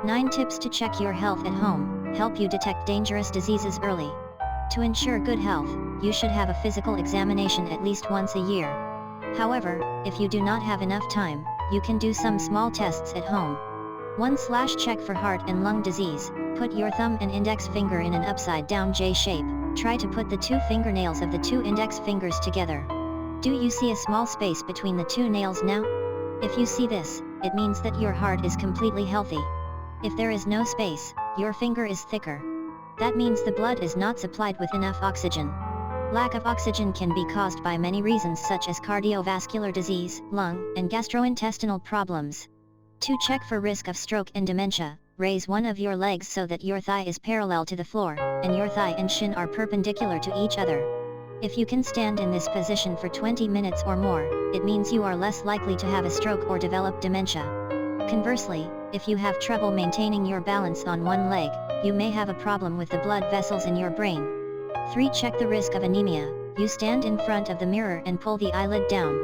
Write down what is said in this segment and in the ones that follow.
9 tips to check your health at home, help you detect dangerous diseases early. To ensure good health, you should have a physical examination at least once a year. However, if you do not have enough time, you can do some small tests at home. 1/Check for heart and lung disease. Put your thumb and index finger in an upside-down J shape. Try to put the 2 fingernails of the 2 index fingers together. Do you see a small space between the 2 nails now? If you see this, it means that your heart is completely healthy. If there is no space, your finger is thicker. That means the blood is not supplied with enough oxygen. Lack of oxygen can be caused by many reasons such as cardiovascular disease, lung, and gastrointestinal problems. To check for risk of stroke and dementia, raise one of your legs so that your thigh is parallel to the floor, and your thigh and shin are perpendicular to each other. If you can stand in this position for 20 minutes or more, it means you are less likely to have a stroke or develop dementia. Conversely, if you have trouble maintaining your balance on one leg, you may have a problem with the blood vessels in your brain. 3. Check the risk of anemia. You stand in front of the mirror and pull the eyelid down.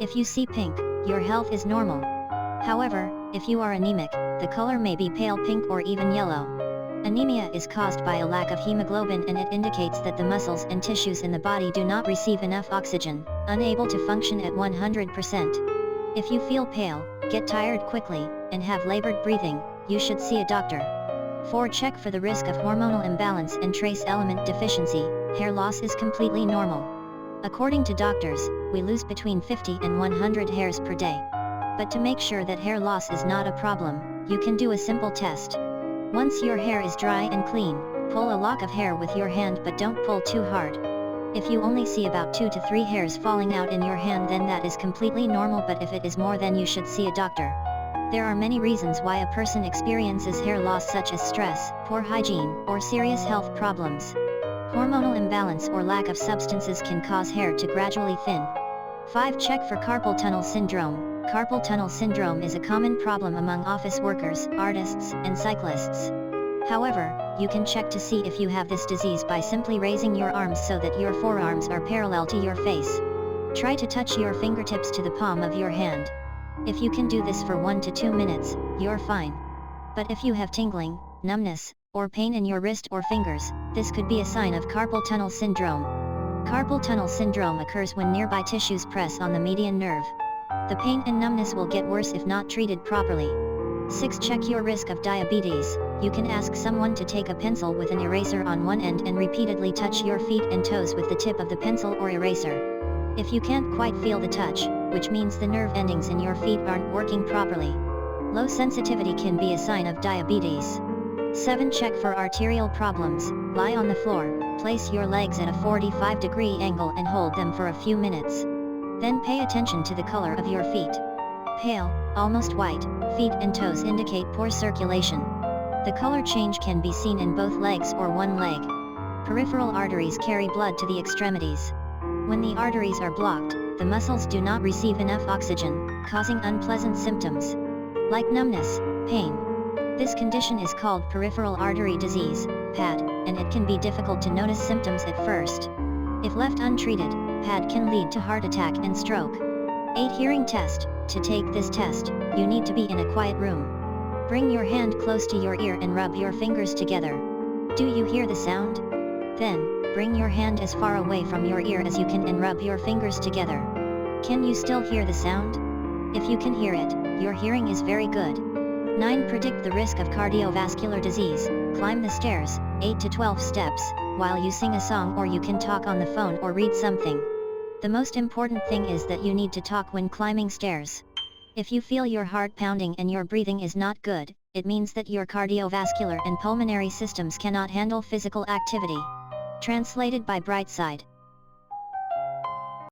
If you see pink, your health is normal. However, if you are anemic, the color may be pale pink or even yellow. Anemia is caused by a lack of hemoglobin, and it indicates that the muscles and tissues in the body do not receive enough oxygen, unable to function at 100%. If you feel pale, get tired quickly, and have labored breathing, you should see a doctor. 4. Check for the risk of hormonal imbalance and trace element deficiency. Hair loss is completely normal. According to doctors, we lose between 50 and 100 hairs per day. But to make sure that hair loss is not a problem, you can do a simple test. Once your hair is dry and clean, pull a lock of hair with your hand, but don't pull too hard. If you only see about 2 to 3 hairs falling out in your hand, then that is completely normal, but if it is more, then you should see a doctor. There are many reasons why a person experiences hair loss, such as stress, poor hygiene, or serious health problems. Hormonal imbalance or lack of substances can cause hair to gradually thin. 5. Check for carpal tunnel syndrome. Carpal tunnel syndrome is a common problem among office workers, artists, and cyclists. However, you can check to see if you have this disease by simply raising your arms so that your forearms are parallel to your face. Try to touch your fingertips to the palm of your hand. If you can do this for 1 to 2 minutes, you're fine. But if you have tingling, numbness, or pain in your wrist or fingers, this could be a sign of carpal tunnel syndrome. Carpal tunnel syndrome occurs when nearby tissues press on the median nerve. The pain and numbness will get worse if not treated properly. 6. Check your risk of diabetes. You can ask someone to take a pencil with an eraser on one end and repeatedly touch your feet and toes with the tip of the pencil or eraser. If you can't quite feel the touch, which means the nerve endings in your feet aren't working properly, low sensitivity can be a sign of diabetes. 7. Check for arterial problems. Lie on the floor, place your legs at a 45-degree angle and hold them for a few minutes. Then pay attention to the color of your feet. Pale, almost white, feet and toes indicate poor circulation. The color change can be seen in both legs or one leg. Peripheral arteries carry blood to the extremities. When the arteries are blocked, the muscles do not receive enough oxygen, causing unpleasant symptoms, like numbness, pain. This condition is called peripheral artery disease, PAD, and it can be difficult to notice symptoms at first. If left untreated, PAD can lead to heart attack and stroke. 8. Hearing test. To take this test, you need to be in a quiet room. Bring your hand close to your ear and rub your fingers together. Do you hear the sound? Then, bring your hand as far away from your ear as you can and rub your fingers together. Can you still hear the sound? If you can hear it, your hearing is very good. 9. Predict the risk of cardiovascular disease. Climb the stairs, 8 to 12 steps, while you sing a song, or you can talk on the phone or read something. The most important thing is that you need to talk when climbing stairs. If you feel your heart pounding and your breathing is not good, it means that your cardiovascular and pulmonary systems cannot handle physical activity. Translated by Brightside.